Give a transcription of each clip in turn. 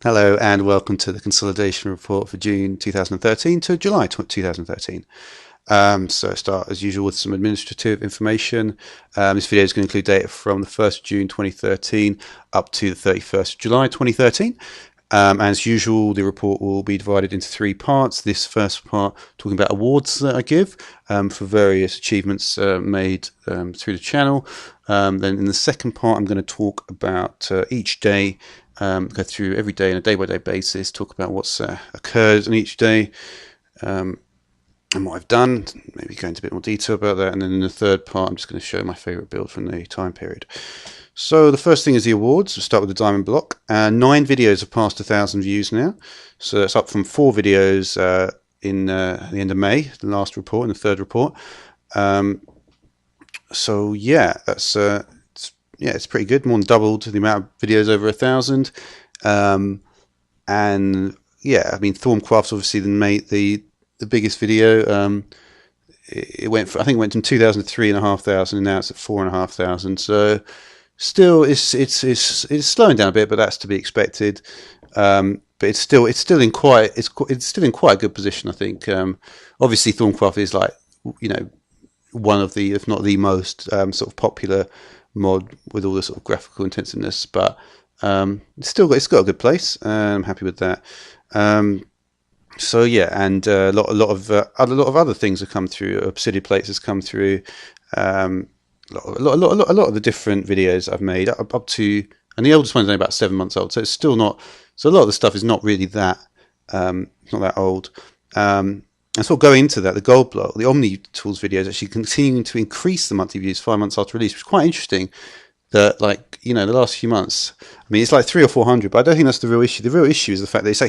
Hello and welcome to the Consolidation report for June 2013 to July 2013. So start as usual with some administrative information. This video is going to include data from the 1st of June 2013 up to the 31st of July 2013. As usual, the report will be divided into three parts. This first part talking about awards that I give for various achievements made through the channel. Then in the second part, I'm going to talk about each day, go through every day on a day-by-day basis, talk about what's occurred on each day and what I've done, maybe go into a bit more detail about that. And then in the third part, I'm just going to show my favourite build from the time period. So the first thing is the awards. We'll start with the diamond block. 9 videos have passed 1,000 views now. So it's up from 4 videos in the end of May, the last report, and the third report. So yeah, that's it's pretty good. More than doubled the amount of videos over 1,000. And yeah, I mean, Thorncraft's obviously the biggest video. It went I think it went from 2,000 to 3,500, and now it's at 4,500. So still, it's slowing down a bit, but that's to be expected. But it's still in quite a good position, I think. Obviously, Thorncraft is like, one of the, if not the most sort of popular mod with all the sort of graphical intensiveness, but it's got a good place. I'm happy with that. So yeah, and a lot of other things have come through. Obsidian plates has come through. A lot of the different videos I've made up to, and the oldest one's only about 7 months old, so it's still not. So a lot of the stuff is not really that not that old. And sort of going into that, the gold block, the Omni Tools video is actually continuing to increase the monthly views 5 months after release, which is quite interesting. That, like, the last few months, I mean, it's like 300 or 400, but I don't think that's the real issue. The real issue is the fact that it's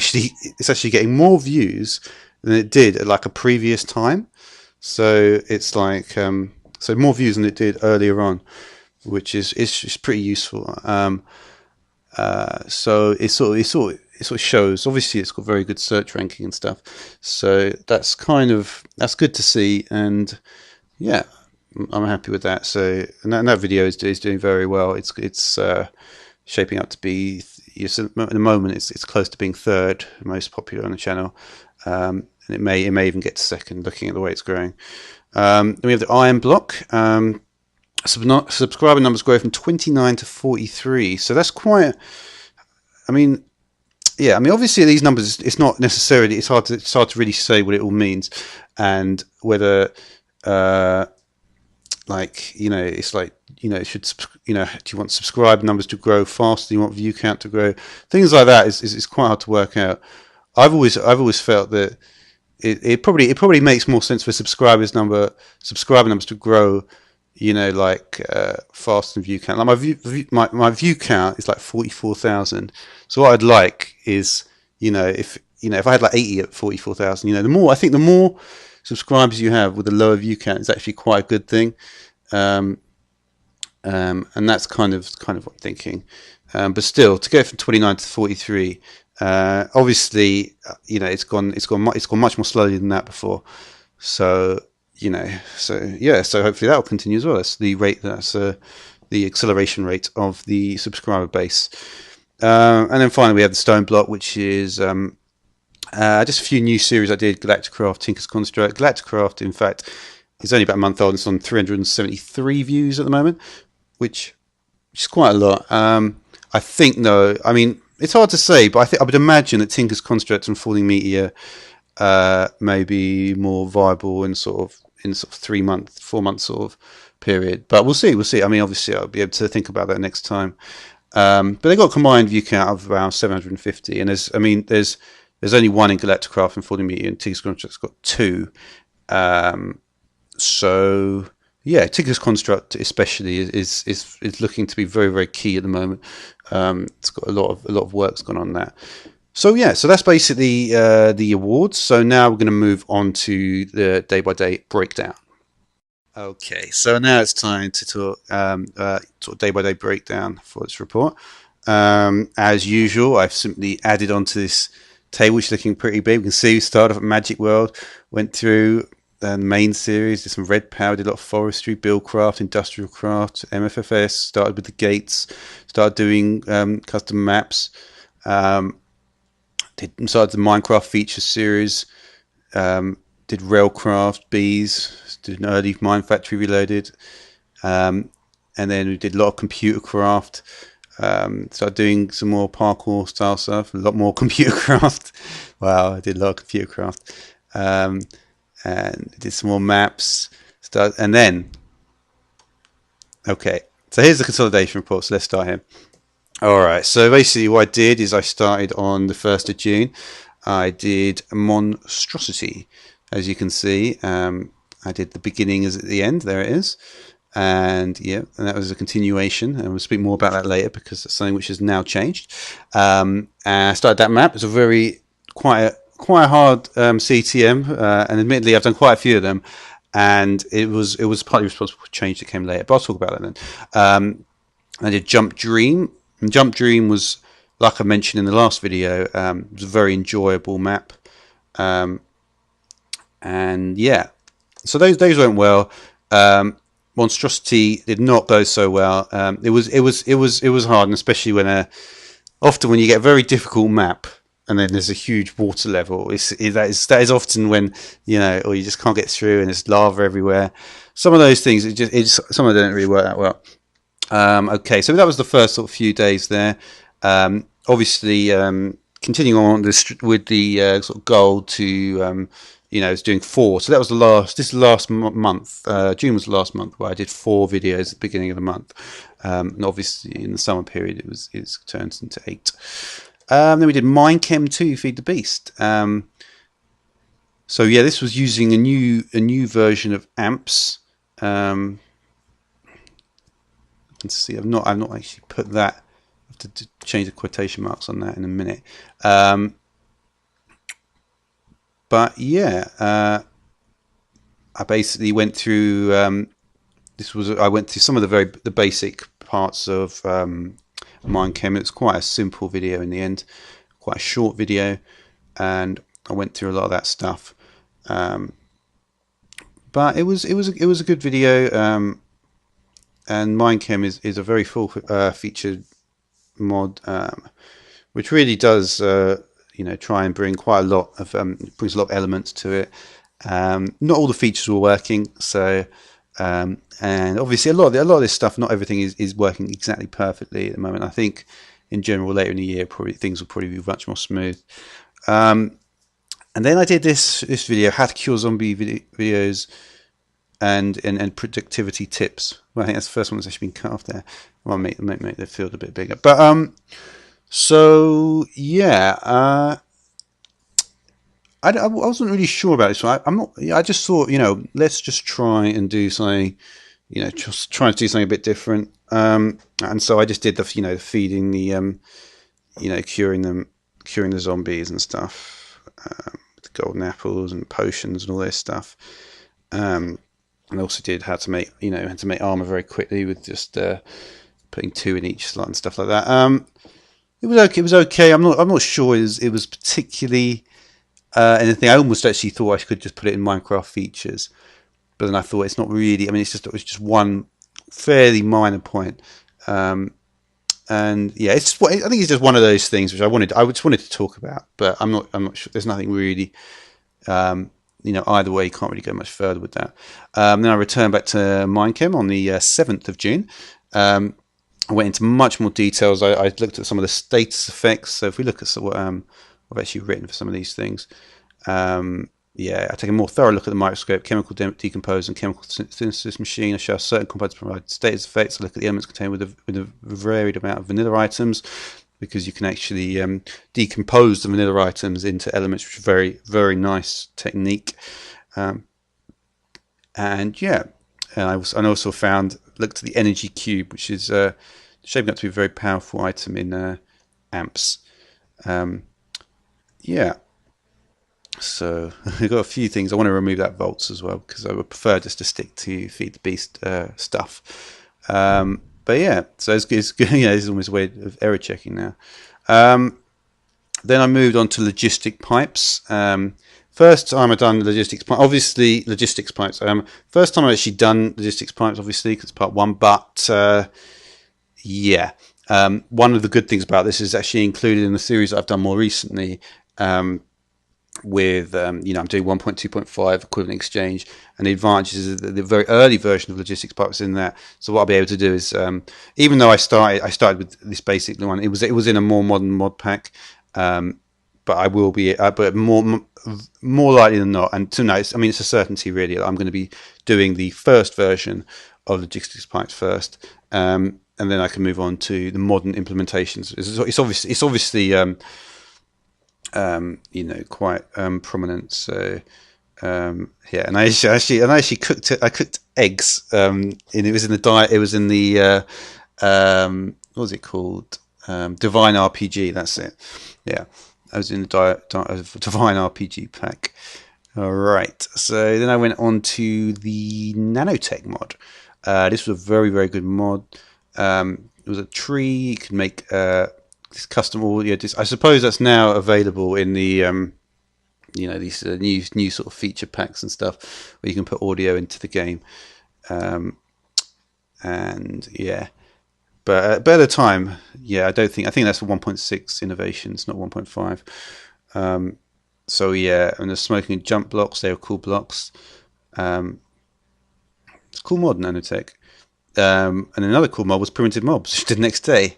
actually getting more views than it did at like a previous time. So it's like so more views than it did earlier on, which is pretty useful. So it sort of shows. Obviously, it's got very good search ranking and stuff. So that's good to see, and yeah, I'm happy with that. So and that video is doing very well. It's shaping up to be, at the moment it's close to being third most popular on the channel, and it may even get to second, looking at the way it's growing. Then we have the iron block. Subscriber numbers grow from 29 to 43. So that's quite. I mean, yeah. I mean, obviously these numbers. It's not necessarily. It's hard to really say what it all means, and whether. It's like, do you want subscribe numbers to grow faster? Do you want view count to grow? Things like that is quite hard to work out. I've always felt that it probably makes more sense for subscriber numbers to grow, faster than view count. Like my view count is like 44,000. So what I'd like is, if I had like 80 at 44,000, the more subscribers you have with a lower view count is actually quite a good thing, and that's kind of what I'm thinking. But still, to go from 29 to 43, obviously, it's gone much more slowly than that before. So so hopefully that will continue as well. That's the rate. That's the acceleration rate of the subscriber base. And then finally, we have the stone block, which is just a few new series I did. Galacticraft, Tinker's Construct. Galacticraft, in fact, is only about a month old. It's on 373 views at the moment, which is quite a lot. I think, no, I mean, it's hard to say, but I would imagine that Tinker's Construct and Falling Meteor may be more viable in sort of 4 month sort of period. But we'll see. I mean, obviously, I'll be able to think about that next time. But they got a combined view count of around 750, and there's only one in Galacticraft and Falling Meteor, and Tinker's Construct's got 2. So yeah, Tinker's Construct especially is looking to be very, very key at the moment. It's got a lot of work's gone on that. So yeah, so that's basically the awards. So now we're going to move on to the day-by-day breakdown. Okay, so now it's time to talk sort of day-by-day breakdown for this report. As usual, I've simply added onto this table, which is looking pretty big. We can see we started off at Magic World, went through the main series, did some Red Power, did a lot of Forestry, Buildcraft, Industrial Craft, MFFS, started with the gates, started doing custom maps. Started the Minecraft feature series. Did Railcraft, Bees, did an early Mine Factory Reloaded, and then we did a lot of computer craft. Started doing some more parkour style stuff, a lot more computer craft. Wow, I did a lot of computer craft, and did some more maps. And then, okay, so here's the consolidation report. So let's start here. All right, so basically what I did is I started on the 1st of June. I did Monstrosity, as you can see. I did the beginning as at the end. There it is. And yeah, and that was a continuation, and we'll speak more about that later because it's something which has now changed. And I started that map. It's a quite a hard CTM, and admittedly I've done quite a few of them, and it was partly responsible for change that came later, but I'll talk about that then. I did Jump Dream, and Jump Dream was, like I mentioned in the last video, was a very enjoyable map, and yeah, so those went well. Monstrosity did not go so well. It was hard, and especially when often when you get a very difficult map and then there's a huge water level, that is often when, you know, or you just can't get through and there's lava everywhere. Some of those things some of them don't really work that well. Okay, so that was the first sort of few days there. Obviously, continuing on with the sort of goal to you know, it's doing 4. So that was this last month. June was the last month where I did 4 videos at the beginning of the month. And obviously in the summer period it's turned into 8. Then we did Minechem 2, Feed the Beast. So yeah, this was using a new version of AMPS. Let's see, I've not actually put that. I have to change the quotation marks on that in a minute. But yeah, I basically went through. I went through some of the basic parts of Minechem. It's quite a simple video in the end, quite a short video, and I went through a lot of that stuff. But it was a good video. And Minechem is a very full featured mod, which really does. You know, try and bring quite a lot of brings a lot of elements to it. Not all the features were working, so and obviously a lot of this stuff, not everything is working exactly perfectly at the moment. I think in general later in the year things will probably be much more smooth. And then I did this video, how to cure zombie videos and productivity tips. Well, I think that's the first one that's actually been cut off there. I might make the field a bit bigger, but so yeah, I wasn't really sure about this one. I'm not. I just thought, you know, let's just try and do something, you know, just try to do something a bit different. And so I just did the, you know, feeding the, you know, curing the zombies and stuff, with golden apples and potions and all this stuff. And also did how to make armor very quickly with just putting 2 in each slot and stuff like that. It was okay. I'm not sure it was particularly anything. I almost actually thought I could just put it in Minecraft features, but then I thought it's not really. I mean, it was just one fairly minor point, and yeah, I think it's just one of those things which I just wanted to talk about, but I'm not sure. There's nothing really. You know, either way, you can't really go much further with that. Then I returned back to Minechem on the 7th of June. I went into much more details. I looked at some of the status effects. So if we look at what I've actually written for some of these things, yeah, I take a more thorough look at the microscope, chemical decompose and chemical synthesis machine. I show certain compounds provide status effects. I look at the elements contained with a varied amount of vanilla items, because you can actually decompose the vanilla items into elements, which is a very, very nice technique. And yeah, and I also looked at the energy cube, which is shaping up to be a very powerful item in amps. Yeah. So we've got a few things. I want to remove that volts as well, because I would prefer just to stick to Feed the Beast stuff. But yeah, so it's good. You know, this is almost a way of error checking now. Then I moved on to logistic pipes. First time I've done logistics pipes. Obviously, logistics pipes. First time I've actually done logistics pipes, obviously, because it's part 1. But yeah, one of the good things about this is actually included in the series that I've done more recently. with I'm doing 1.2.5 equivalent exchange, and the advantages is the very early version of logistics pipes in that. So what I'll be able to do is, even though I started with this basic one, it was in a more modern mod pack, but I will be, but more likely than not, and tonight, it's a certainty really that I'm going to be doing the first version of logistics pipes first, and then I can move on to the modern implementations. It's obviously quite prominent. So yeah, and I actually cooked it. I cooked eggs. And it was in the diet. It was in the what was it called? Divine RPG. That's it. Yeah, I was in the diet of Divine RPG pack. All right. So then I went on to the nanotech mod. This was a very, very good mod. It was a tree. You can make this custom audio. I suppose that's now available in the these new sort of feature packs and stuff where you can put audio into the game. And yeah, but at the time, yeah, I think that's 1.6 innovations, not 1.5. So yeah, and the smoking and jump blocks, they were cool blocks. It's a cool mod, nanotech. And another cool mod was primitive mobs, which did the next day.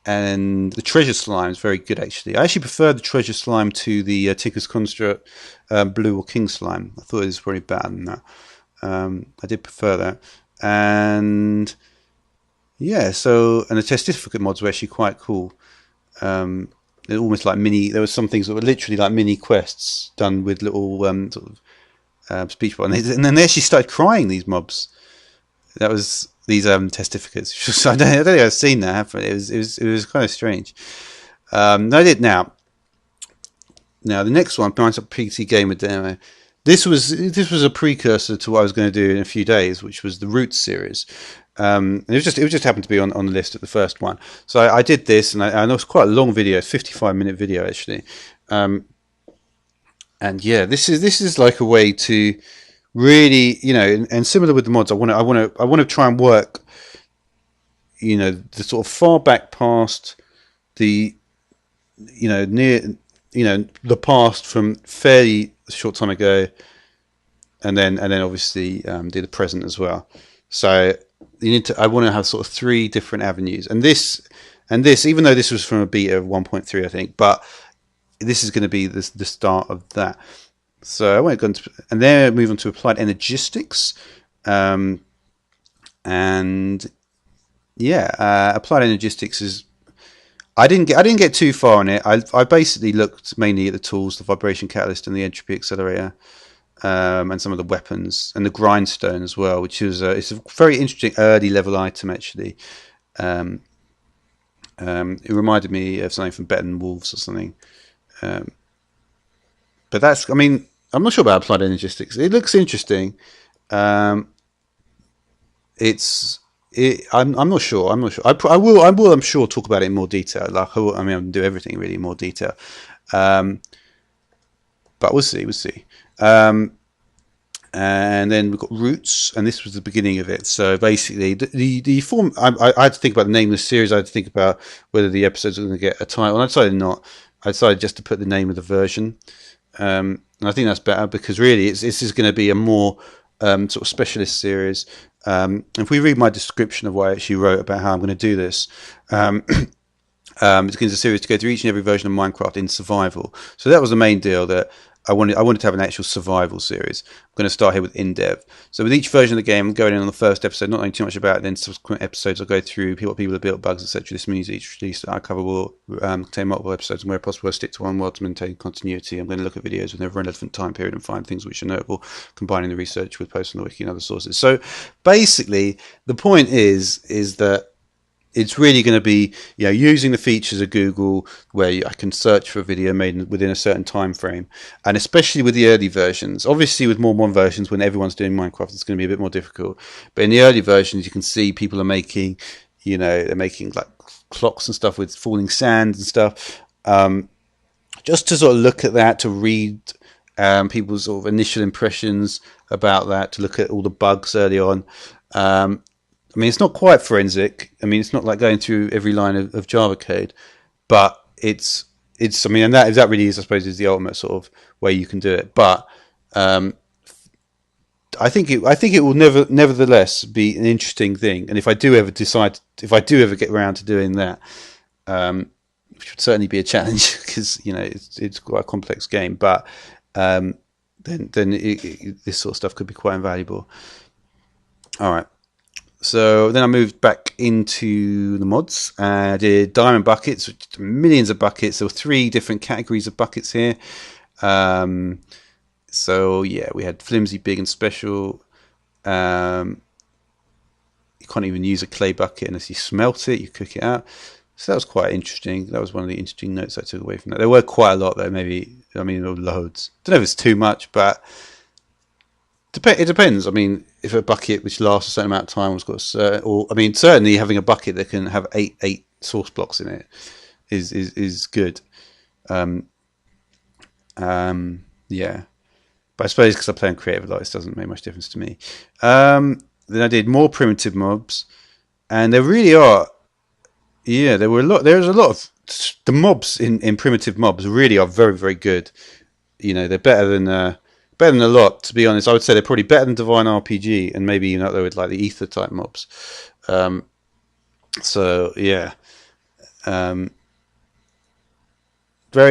And the treasure slime is very good, actually. I actually prefer the treasure slime to the Tinker's Construct blue or king slime. I thought it was very better than that. I did prefer that. And yeah, and the testificate mods were actually quite cool. They're almost like there were some things that were literally like mini quests done with little sort of speech bubbles. And then they actually started crying, these mobs. That was these testificates. I don't think I've seen that happen. It was kind of strange. I did now. Now the next one, PC Gamer Demo. This was a precursor to what I was going to do in a few days, which was the Roots series. It just happened to be on the list at the first one. So I did this, and it was quite a long video, 55-minute video actually. And yeah, this is like a way to really, and similar with the mods, I want to try and work, the sort of far back past the, near, the past from fairly short time ago, and then obviously do the present as well. So I want to have sort of 3 different avenues, and this, even though this was from a beta of 1.3, I think, but this is going to be the start of that. So I went on to, and then move on to applied energistics, and yeah, applied energistics is. I didn't get too far on it. I basically looked mainly at the tools, the vibration catalyst and the entropy accelerator, and some of the weapons and the grindstone as well, which is it's a very interesting early level item actually. It reminded me of something from Better Than Wolves or something. But that's, I'm not sure about applied energistics. It looks interesting. I'm not sure. I will. I'm sure talk about it in more detail. I'll do everything really in more detail. But we'll see. And then we've got Roots, and this was the beginning of it. So basically, the form. I had to think about the name of the series. I had to think about whether the episodes were going to get a title. And I decided not. I decided just to put the name of the version. And I think that's better because really, this is going to be a more sort of specialist series. If we read my description of what I actually wrote about how I'm going to do this, it's a series to go through each and every version of Minecraft in survival. So that was the main deal, that I wanted to have an actual survival series. I'm going to start here with in-dev. So with each version of the game, I'm going in on the first episode, not knowing too much about it. Then subsequent episodes, I'll go through what people have built, bugs, etc. This means each release that I cover will contain multiple episodes, and where possible, I'll stick to one world to maintain continuity. I'm going to look at videos within a relevant time period and find things which are notable, combining the research with posts on the wiki and other sources. So basically, the point is that it's really going to be, using the features of Google where I can search for a video made within a certain time frame, and especially with the early versions. Obviously, with more modern versions, when everyone's doing Minecraft, it's going to be a bit more difficult. But in the early versions, you can see people are making, they're making like clocks and stuff with falling sand and stuff. Just to sort of look at that, to read people's sort of initial impressions about that, to look at all the bugs early on. It's not quite forensic. It's not like going through every line of Java code, but it's it's, I mean, and that really is, I suppose, is the ultimate sort of way you can do it. But um, I think it will nevertheless be an interesting thing. And if I do ever decide, if I do ever get around to doing that, which would certainly be a challenge because it's quite a complex game. But um, then this sort of stuff could be quite invaluable. All right. So then I moved back into the mods. I did diamond buckets, which millions of buckets. There were 3 different categories of buckets here. So yeah, we had flimsy, big, and special. You can't even use a clay bucket unless you smelt it. You cook it out. So that was quite interesting. That was one of the interesting notes I took away from that. There were quite a lot there. Maybe, I mean, there were loads. I don't know if it's too much, but it depends. I mean, if a bucket which lasts a certain amount of time has got a certain, or I mean, certainly having a bucket that can have eight source blocks in it is good. Yeah, but I suppose because I play on creative a lot, it doesn't make much difference to me. Then I did more primitive mobs, and there really are. Yeah, there were a lot. There's a lot of the mobs in primitive mobs really are very, very good. They're better than a lot. To be honest, I would say they're probably better than Divine RPG, and maybe up there with like the Ether type mobs. So yeah, very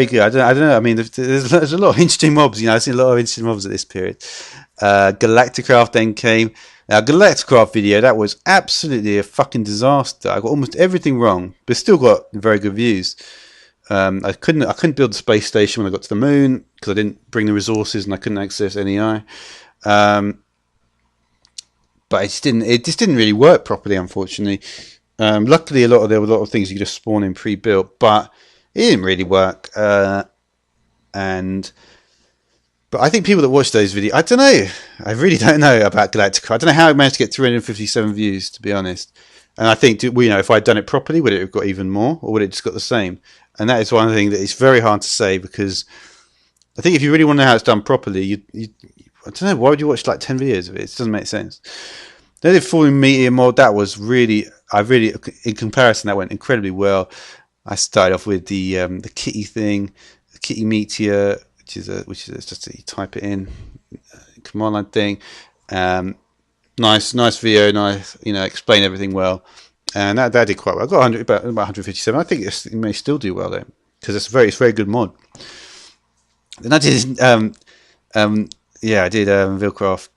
good. I don't know. I mean, there's a lot of interesting mobs. I've seen a lot of interesting mobs at this period. Galacticraft then came. Now, Galacticraft video, that was absolutely a fucking disaster. I got almost everything wrong, but still got very good views. I couldn't build the space station when I got to the moon because I didn't bring the resources and I couldn't access NEI. But it just didn't really work properly, unfortunately. Luckily, there were a lot of things you could just spawn in pre-built, but it didn't really work. But I think people that watch those videos, I don't know. I really don't know about Galactica. I don't know how it managed to get 357 views, to be honest. And I think, if I'd done it properly, would it have got even more, or would it just got the same? And that is one thing that is very hard to say, because I think if you really want to know how it's done properly, I don't know, why would you watch like 10 videos of it? It doesn't make sense. Then the Falling Meteor mod, that was really, in comparison, that went incredibly well. I started off with the kitty thing, the kitty meteor, which is just you type it in, command line thing. Nice video, nice, explain everything well, and that did quite well. I got about 157. I think it may still do well there because it's a very good mod. Then I did, I did Vilcraft.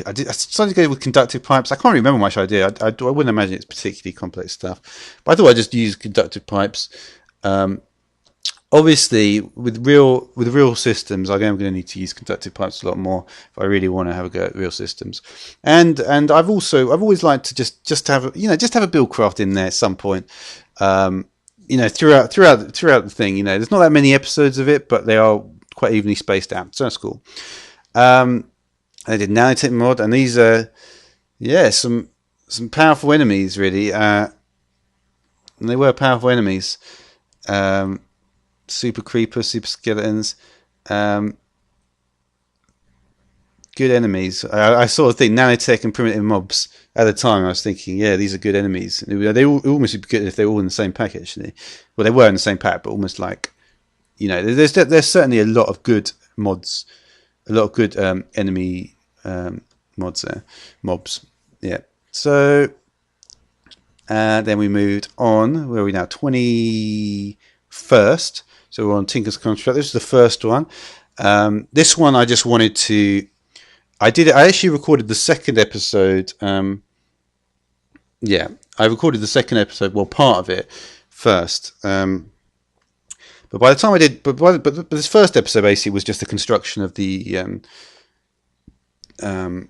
I decided to go with conductive pipes. I can't remember much I did. I wouldn't imagine it's particularly complex stuff, but I thought I'd just use conductive pipes. Obviously, with real systems, I'm going to need to use conductive pipes a lot more if I really want to have a go at real systems. And I've always liked to just have a Buildcraft in there at some point. Throughout the thing. There's not that many episodes of it, but they are quite evenly spaced out, so that's cool. I did nanotech mod, and these are some powerful enemies really. And they were powerful enemies. Super creepers, super skeletons, good enemies. I sort of think nanotech and primitive mobs at the time. I was thinking, yeah, these are good enemies. They almost be good if they were all in the same pack. Actually, well, they were in the same pack, but almost like, there's certainly a lot of good mods, a lot of good enemy mods there, mobs. Yeah. So then we moved on. Where are we now? 21st. So we're on Tinker's Construct. This is the first one. This one I just wanted to. I actually recorded the second episode. I recorded the second episode. Well, part of it first. But by the time I did, but this first episode basically was just the construction of the. How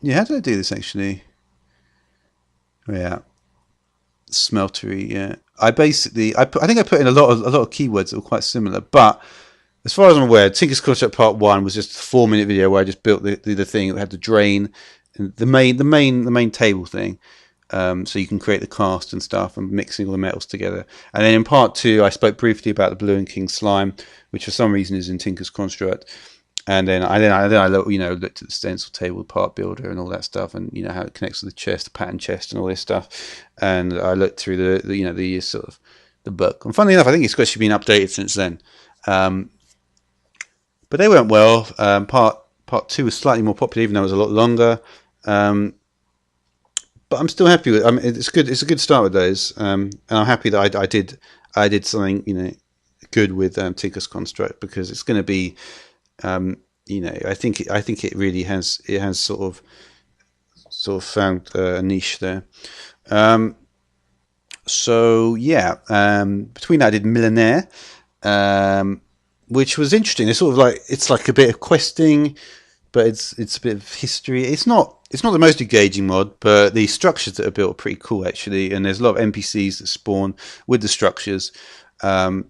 did I do this actually? Yeah. Smeltery, yeah. I think I put in a lot of keywords that were quite similar, but as far as I'm aware, Tinker's Construct Part 1 was just a 4-minute video where I just built the thing that had the drain and the main table thing, so you can create the cast and stuff and mixing all the metals together. And then in Part 2, I spoke briefly about the Blue and King slime, which for some reason is in Tinker's Construct. And then I looked at the stencil table, part builder, and all that stuff, and how it connects with the chest, the pattern chest, and all this stuff. And I looked through the sort of the book. And funnily enough, I think it's actually been updated since then. But they went well. Part two was slightly more popular, even though it was a lot longer. But I'm still happy with. I mean, it's good. It's a good start with those, and I'm happy that I did something good with Tinker's Construct, because it's going to be I think it really has sort of found a niche there. So yeah, between that I did Millionaire, which was interesting. It's like a bit of questing, but it's a bit of history. It's not the most engaging mod, but the structures that are built are pretty cool actually, and there's a lot of NPCs that spawn with the structures, and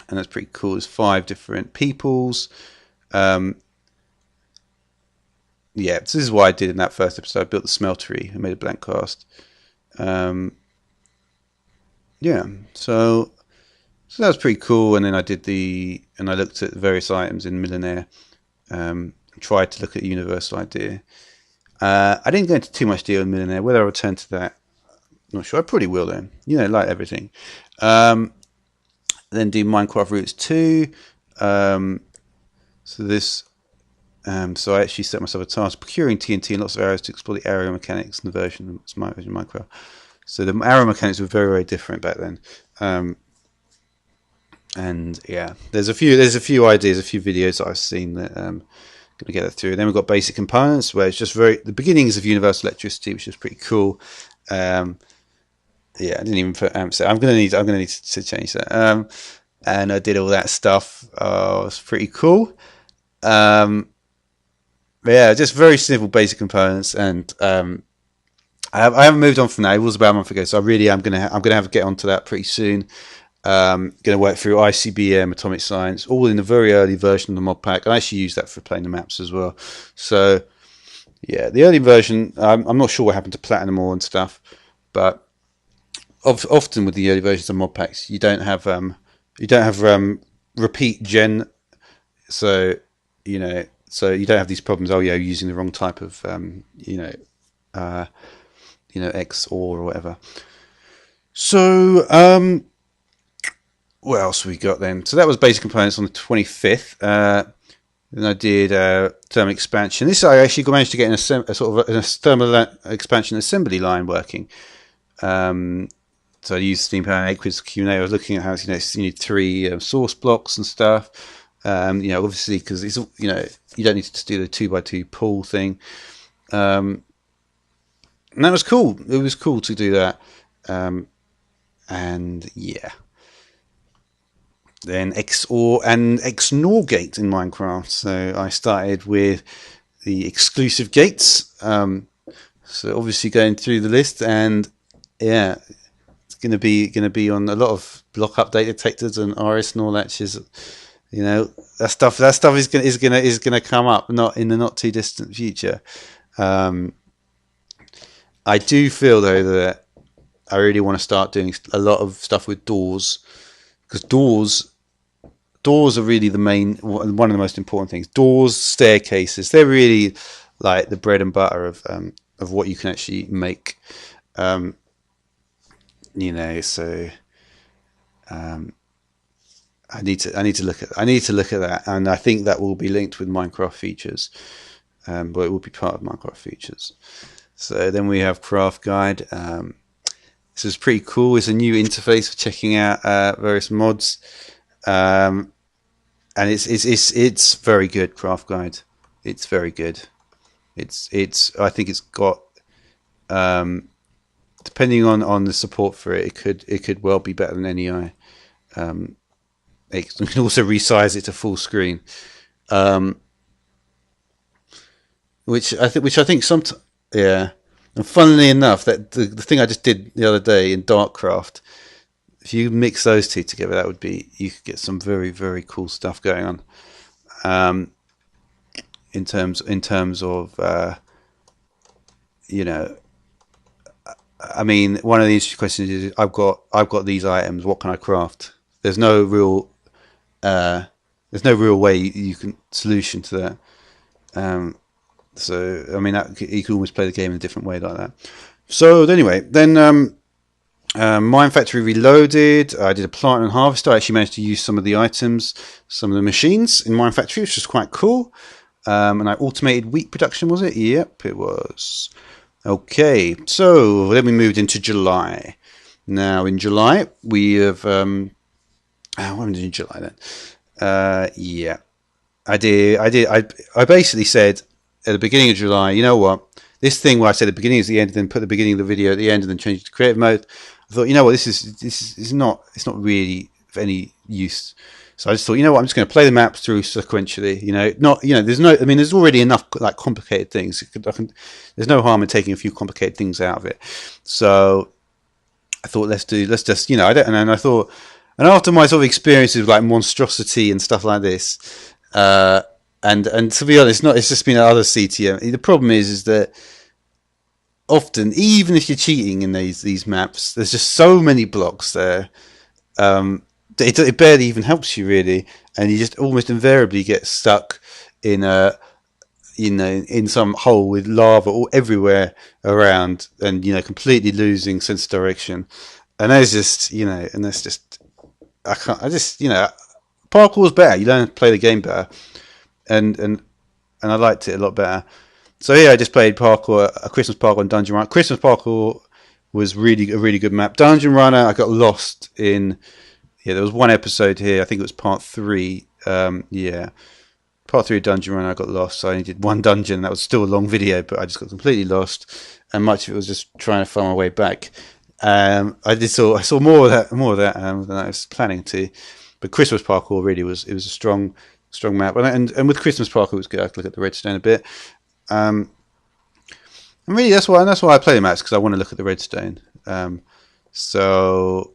that's pretty cool. There's 5 different peoples. Yeah, so this is what I did in that first episode. I built the smeltery and made a blank cast. Yeah, so that was pretty cool. And then I looked at various items in Millionaire. Tried to look at the universal idea. I didn't go into too much detail in Millionaire. Whether I'll return to that, I'm not sure. I probably will then. Like everything. Then do Minecraft Roots 2. So I actually set myself a task: procuring TNT and lots of arrows to explore the arrow mechanics in the version of Minecraft. So the arrow mechanics were very, very different back then. And yeah, there's a few ideas, a few videos that I've seen that going to get that through. And then we've got basic components, where it's just the beginnings of universal electricity, which is pretty cool. Yeah, I didn't even put amps there. I'm gonna need to change that. And I did all that stuff. It was pretty cool. Yeah, just very simple basic components, and I haven't moved on from that. It was about a month ago, so I really am gonna have to get onto that pretty soon. Going to work through ICBM, Atomic Science, all in a very early version of the mod pack. I actually use that for playing the maps as well. So yeah, the early version, I'm not sure what happened to Platinum Ore and stuff, but often with the early versions of mod packs, you don't have repeat gen, so so you don't have these problems. Oh yeah, using the wrong type of X ore or whatever. So what else we got then? So that was basic components on the 25th. Then I did thermal expansion. This I actually managed to get a sort of a thermal expansion assembly line working. So I used steam power and aqueous Q&A. I was looking at how you need 3 source blocks and stuff. Obviously because it's you don't need to do the 2x2 pull thing. And that was cool. It was cool to do that. And yeah. Then XOR and XNOR gate in Minecraft. So I started with the exclusive gates. So obviously going through the list, and yeah, it's going to be on a lot of block update detectors and RS and all that. That stuff is gonna come up not in the not too distant future. I do feel though that I really want to start doing a lot of stuff with doors, because doors are really one of the most important things. Doors, staircases, they're really like the bread and butter of what you can actually make. So I need to look at that, and I think that will be linked with Minecraft features. But it will be part of Minecraft features. So then we have Craft Guide. This is pretty cool. It's a new interface for checking out various mods. And it's very good. Craft Guide, it's very good. I think it's got depending on the support for it, it could well be better than NEI. It can also resize it to full screen, which I think sometimes, yeah. And funnily enough, that the thing I just did the other day in Darkcraft, if you mix those two together, you could get some very, very cool stuff going on. In terms of I mean, one of the interesting questions is I've got these items. What can I craft? There's no real way you can solution to that. So I mean, you can always play the game in a different way like that. So anyway, then Mine Factory Reloaded. I did a plant and harvester. I actually managed to use some of the items, some of the machines in Mine Factory, which was quite cool. And I automated wheat production, was it? Yep, it was. Okay, so then we moved into July. Now in July we have what did in July then? Yeah, I basically said at the beginning of July, you know what? This thing where I said the beginning is the end, and then put the beginning of the video at the end, and then change it to creative mode. I thought, you know what? This is not really of any use. So I just thought, you know what? I'm just going to play the maps through sequentially. There's no. I mean, there's already enough like complicated things. There's no harm in taking a few complicated things out of it. So I thought, let's just, I don't. And then I thought, and after my sort of experiences with like monstrosity and stuff like this, and to be honest, it's just been other CTM. The problem is that often, even if you're cheating in these maps, there's just so many blocks there. It barely even helps you really, and you just almost invariably get stuck in in some hole with lava all everywhere around, and completely losing sense of direction. And there's just and that's just I just parkour's better. You learn to play the game better, and I liked it a lot better. So yeah, I just played parkour, a Christmas parkour and Dungeon Runner. Christmas parkour was a really good map. Dungeon Runner, I got lost in. Yeah, there was one episode here. I think it was part 3. Part 3 of Dungeon Runner. I got lost, so I only did one dungeon. That was still a long video, but I just got completely lost, and much of it was just trying to find my way back. I saw more of that than I was planning to. But Christmas parkour really it was a strong map, and with Christmas parkour it was good. I could look at the redstone a bit. And really that's why I play the maps, because I want to look at the redstone. So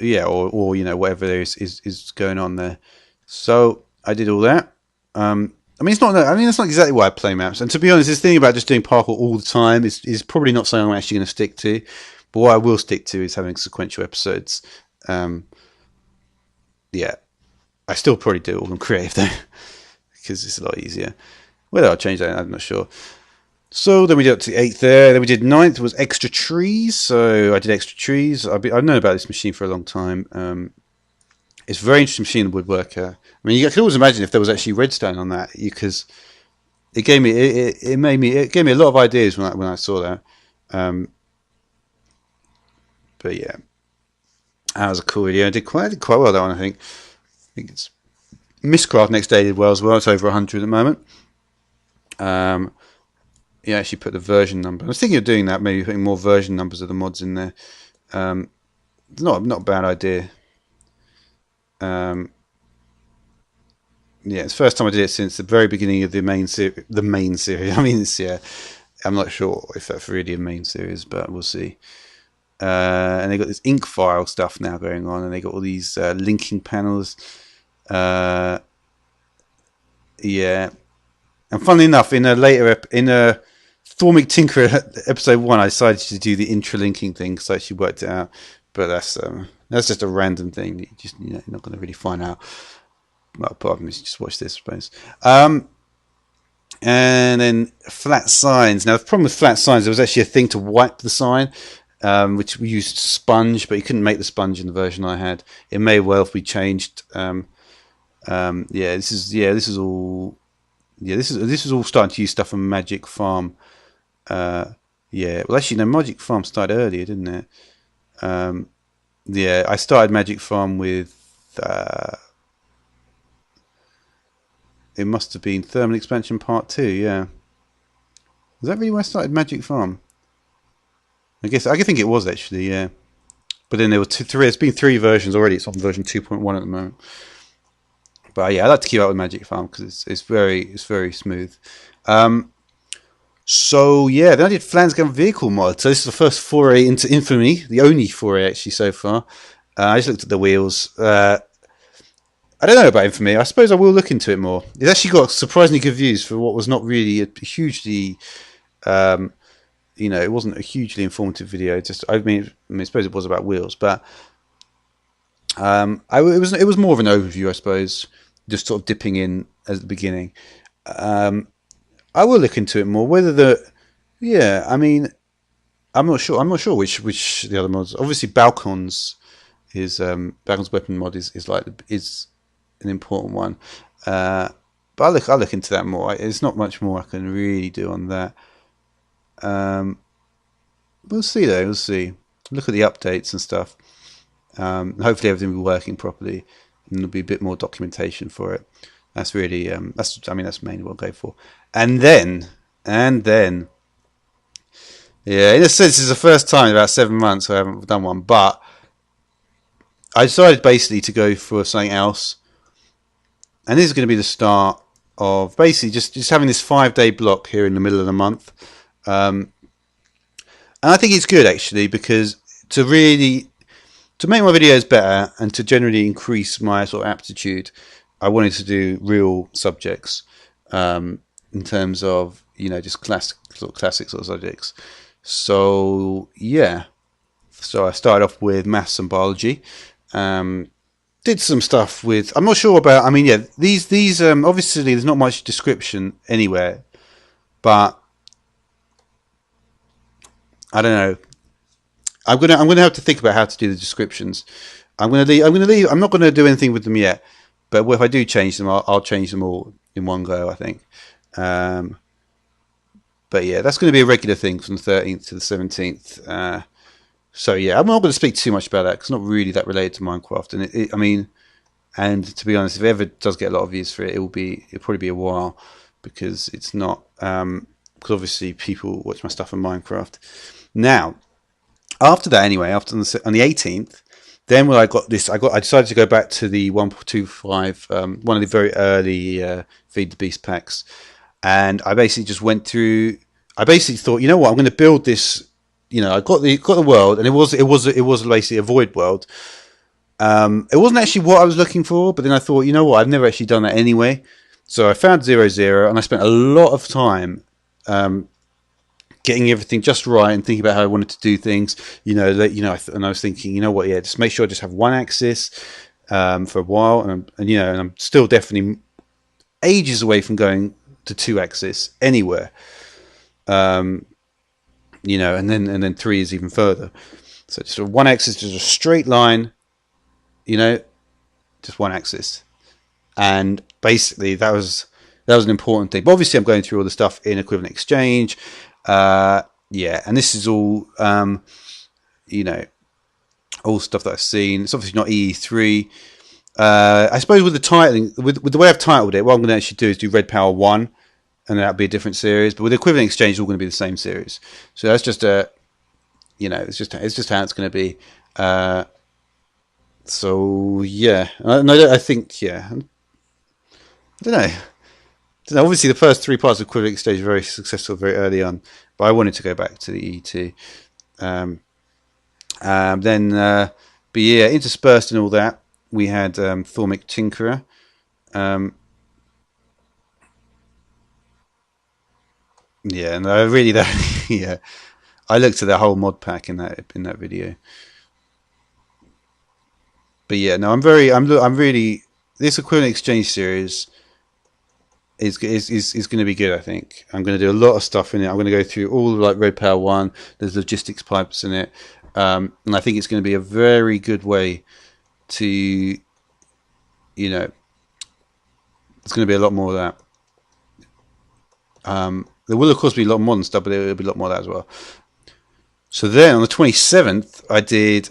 yeah, or whatever there is going on there. So I did all that. That's not exactly why I play maps. And to be honest, this thing about just doing parkour all the time is probably not something I'm actually going to stick to. But what I will stick to is having sequential episodes. Yeah, I still probably do it all on creative though, because it's a lot easier. Whether I'll change that, I'm not sure. So then we did up to 8th there. Then we did 9th was extra trees. So I did extra trees. I've known about this machine for a long time. It's a very interesting machine, the woodworker. I mean, you can always imagine if there was actually redstone on that, because it gave me it gave me a lot of ideas when I saw that. But yeah, that was a cool video. I did quite well that one. I think it's Mistcraft next day did well as well. It's over 100 at the moment. Yeah, actually put the version number. I was thinking of doing that, maybe putting more version numbers of the mods in there. It's not a bad idea. Yeah, it's the first time I did it since the very beginning of the main series. I mean, I'm not sure if that's really a main series, but we'll see. And they got this ink file stuff now going on, and they got all these linking panels. Yeah, and funnily enough, in a Thormic Tinkerer episode 1, I decided to do the intralinking thing because I actually worked it out. But that's just a random thing that you're not going to really find out. Well, apart from just watch this, I suppose. And then flat signs. Now the problem with flat signs, there was actually a thing to wipe the sign, which we used sponge, but you couldn't make the sponge in the version I had. It may well be changed. This is all starting to use stuff from Magic Farm. Well, actually, no, Magic Farm started earlier, didn't it? I started Magic Farm with. It must have been Thermal Expansion Part 2. Yeah, was that really where I started Magic Farm? I think it was actually. Yeah, but then there were 3. There's been 3 versions already. It's on version 2.1 at the moment. But yeah, I like to keep up with Magic Farm because it's very smooth. So yeah, then I did Flansgun Vehicle mod. So this is the first foray into Infamy, the only foray actually so far. I just looked at the wheels. I don't know about Infamy. I suppose I will look into it more. It's actually got surprisingly good views for what was not really a hugely, it wasn't a hugely informative video. I suppose it was about wheels, but it was more of an overview, I suppose, just sort of dipping in at the beginning. I will look into it more. I I'm not sure. I'm not sure which the other mods. Obviously, Balcon's Balcon's weapon mod is an important one. But I'll look into that more. There's not much more I can really do on that. We'll see though. We'll see. Look at the updates and stuff. Hopefully everything will be working properly, and there'll be a bit more documentation for it. That's really that's mainly what I'll go for. And then, yeah, in a sense, it's the first time in about 7 months I haven't done one. But I decided basically to go for something else, and this is going to be the start of basically just having this 5-day block here in the middle of the month. And I think it's good actually, because to make my videos better and to generally increase my sort of aptitude, I wanted to do real subjects in terms of, you know, just classic sort of subjects. So yeah, so I started off with maths and biology. Did some stuff with, I'm not sure about, I mean, yeah, these obviously there's not much description anywhere, but I don't know. I'm gonna have to think about how to do the descriptions. I'm gonna leave. I'm not gonna do anything with them yet, but if I do change them, I'll change them all in one go, I think. But yeah, that's going to be a regular thing from the 13th to the 17th. So yeah, I'm not going to speak too much about that because it's not really that related to Minecraft. And I mean, and to be honest, if it ever does get a lot of views for it, it'll probably be a while, because it's not. Because obviously people watch my stuff on Minecraft. Now, after that, anyway, on the 18th, then when I decided to go back to the 1.25, one of the very early Feed the Beast packs, and I basically just went through. I basically thought, you know what, I'm going to build this. You know, I got the world, and it was basically a void world. It wasn't actually what I was looking for, but then I thought, you know what, I've never actually done that anyway. So I found 0, and I spent a lot of time getting everything just right and thinking about how I wanted to do things. You know, and I was thinking, you know what, yeah, just make sure I just have one axis for a while, and I'm still definitely ages away from going to 2 axis anywhere. You know, and then 3 is even further. So just 1 axis, just a straight line. You know, just 1 axis, and basically that was an important thing. But obviously, I'm going through all the stuff in equivalent exchange. Yeah, and this is all you know, all stuff that I've seen. It's obviously not EE3. I suppose with the titling, with the way I've titled it, what I'm going to actually do is do Red Power 1, and that'll be a different series. But with equivalent exchange, it's all going to be the same series. So that's just it's just how it's going to be. So yeah, I think yeah, I don't know. Obviously, the first 3 parts of equivalent exchange were very successful very early on, but I wanted to go back to the E2. But yeah, interspersed in all that, we had Thormic Tinkerer. Yeah, and I really yeah, I looked at the whole mod pack in that video. But yeah, no, I'm really, this equivalent exchange series is going to be good. I think I'm going to do a lot of stuff in it. I'm going to go through all like Red Power 1. There's logistics pipes in it, and I think it's going to be a very good way to, you know, there's going to be a lot more of that. There will of course be a lot more modern stuff, but there will be a lot more of that as well. So then on the 27th, I did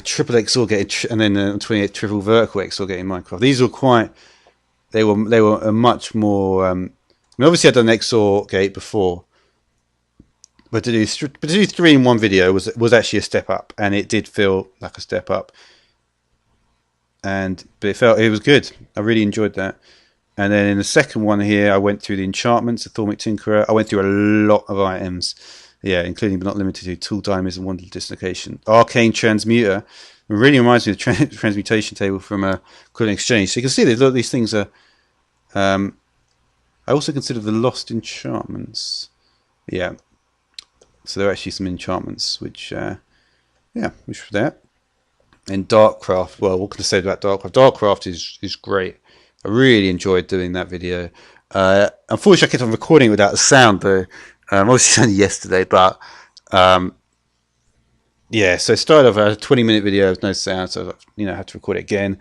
triple XOR gated, and then on the 28th triple vertical XOR gated Minecraft. These were quite. They were a much more. I mean, obviously I'd done XOR gate before, but to do 3 in one video was actually a step up, and it did feel like a step up. But it was good. I really enjoyed that. And then in the second one here, I went through the enchantments, the Thormic Tinkerer. I went through a lot of items, yeah, including but not limited to tool diamonds and wonder dislocation, arcane transmuter. It really reminds me of the transmutation table from equivalent exchange. So you can see that a lot of these things are. I also consider the lost enchantments. Yeah. So there are actually some enchantments which were there. And Darkcraft. Well, what can I say about Darkcraft? Darkcraft is great. I really enjoyed doing that video. Unfortunately, I kept on recording without the sound though. Obviously, only yesterday, but Yeah, so it started off a 20-minute video with no sound, so I had to record it again.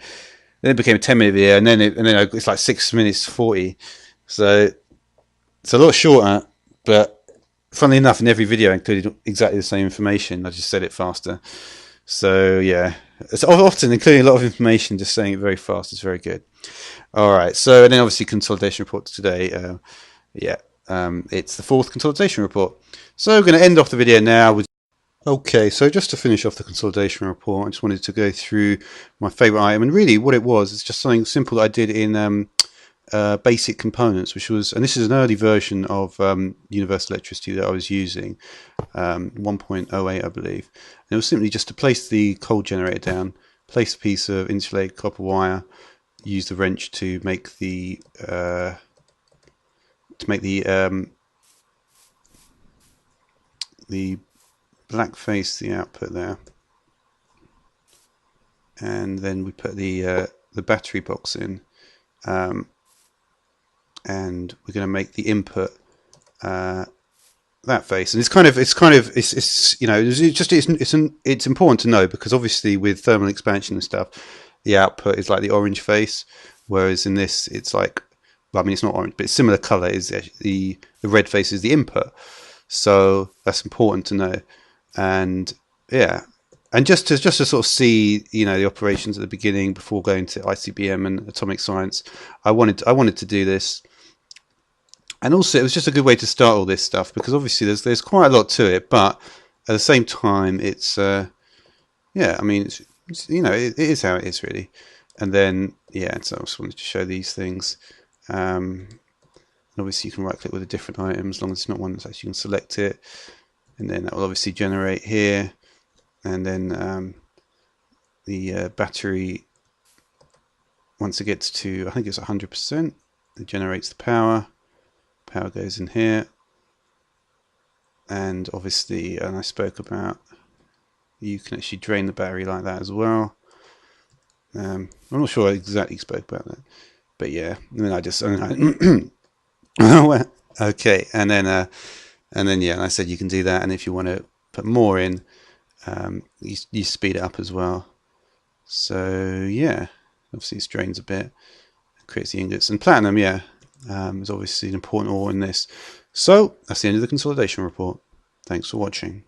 Then it became a 10-minute video, and then it's like 6 minutes 40. So it's a lot shorter, but funnily enough, in every video I included exactly the same information. I just said it faster. So yeah, it's often including a lot of information, just saying it very fast is very good. All right, so and then obviously consolidation report today. It's the fourth consolidation report. So we're going to end off the video now with. Okay, so just to finish off the consolidation report, I just wanted to go through my favorite item, and really what it was is just something simple that I did in basic components, which was, and this is an early version of universal electricity that I was using, 1.08 I believe, and it was simply just to place the cold generator down, place a piece of insulated copper wire, use the wrench to make the black face, the output there, and then we put the battery box in, and we're going to make the input that face. And it's important to know, because obviously with thermal expansion and stuff, the output is like the orange face, whereas in this it's like, well, I mean it's not orange, but it's similar color. Is the red face is the input, so that's important to know. And yeah, and just to sort of see, the operations at the beginning before going to ICBM and atomic science, I wanted to do this. And also it was just a good way to start all this stuff, because obviously there's quite a lot to it, but at the same time it's I mean it's it is how it is really. And then so I just wanted to show these things. And obviously you can right click with a different item as long as it's not one that's actually, you can select it, and then that will obviously generate here, and then the battery, once it gets to, I think it's 100%, it generates the power goes in here. And obviously, and I spoke about, you can actually drain the battery like that as well. I'm not sure I exactly spoke about that, but yeah, and then I just okay, and then and I said you can do that, and if you want to put more in, you speed it up as well. So yeah, obviously it strains a bit, creates the ingots, and platinum is obviously an important ore in this. So that's the end of the consolidation report. Thanks for watching.